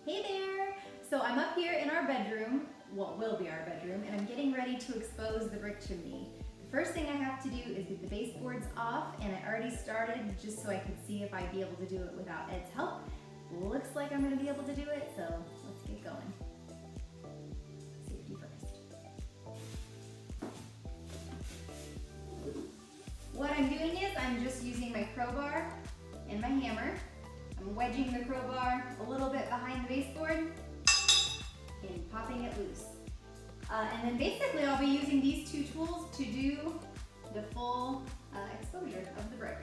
Hey there! So I'm up here in our bedroom, well, will be our bedroom, and I'm getting ready to expose the brick chimney. The first thing I have to do is get the baseboards off, and I already started just so I could see if I'd be able to do it without Ed's help. Looks like I'm going to be able to do it, so let's get going. Safety first. What I'm doing is I'm just using my crowbar and my hammer. I'm wedging the crowbar a little bit behind the baseboard and popping it loose. And then basically I'll be using these two tools to do the full exposure of the brick.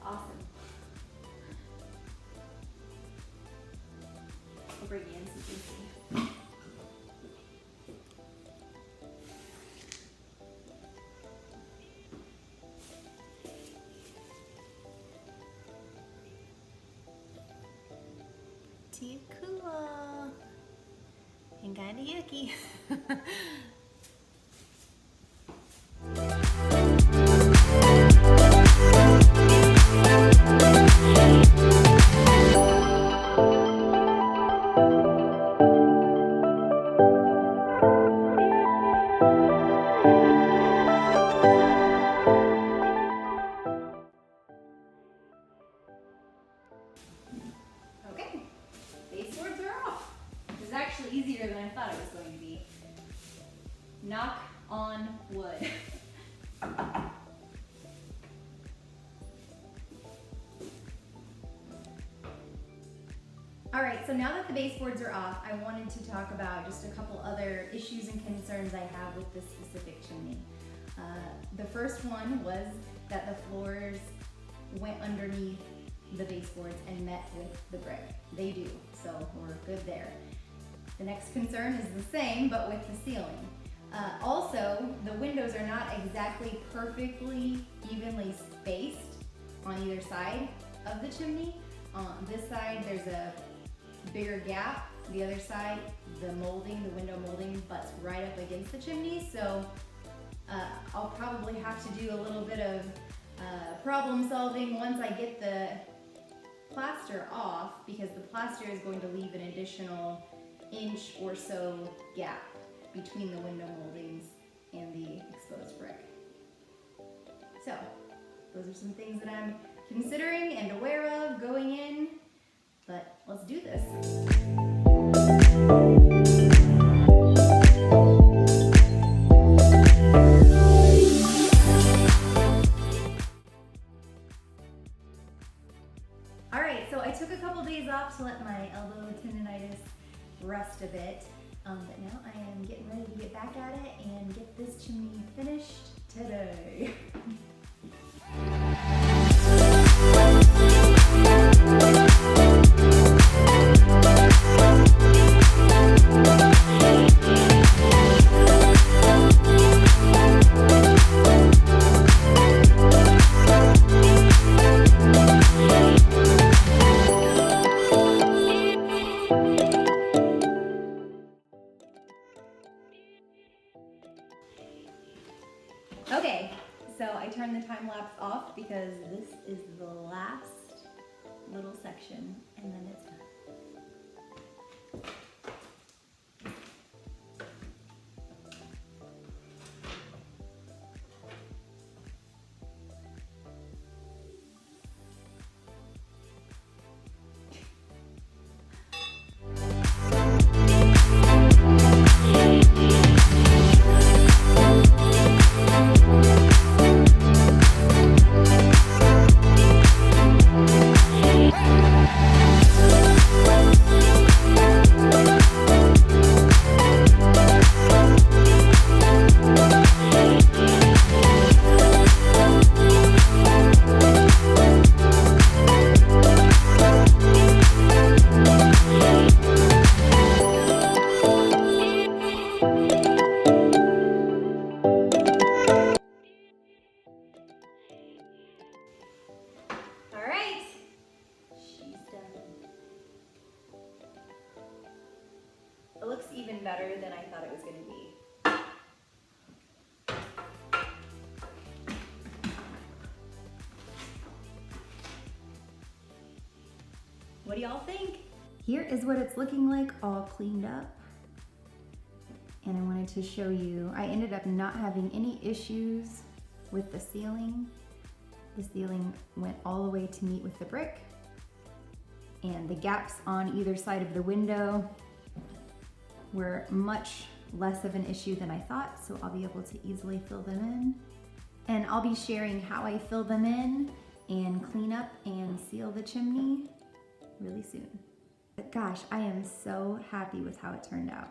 Awesome. I'll bring you in so you can see. Too cool. And kinda yucky. Okay, baseboards are off. This is actually easier than I thought it was going to be. Knock on wood. All right, so now that the baseboards are off, I wanted to talk about just a couple other issues and concerns I have with this specific chimney. The first one was that the floors went underneath the baseboards and met with the brick. They do, so we're good there. The next concern is the same, but with the ceiling. Also, the windows are not exactly perfectly evenly spaced on either side of the chimney. On this side, there's a bigger gap. The other side, the molding, the window molding butts right up against the chimney, so I'll probably have to do a little bit of problem solving once I get the plaster off, because the plaster is going to leave an additional inch or so gap between the window moldings and the exposed brick. So those are some things that I'm considering and aware of going in, but let's do this. All right, so I took a couple days off to let my elbow tendonitis rest a bit, but now I am getting ready to get back at it and get this chimney finished today. Okay, so I turned the time lapse off because this is the last little section and then it's done. All right, she's done. It looks even better than I thought it was going to be. What do y'all think? Here is what it's looking like all cleaned up. And I wanted to show you, I ended up not having any issues with the ceiling. The ceiling went all the way to meet with the brick. And the gaps on either side of the window were much less of an issue than I thought, so I'll be able to easily fill them in. And I'll be sharing how I fill them in and clean up and seal the chimney really soon. But gosh, I am so happy with how it turned out.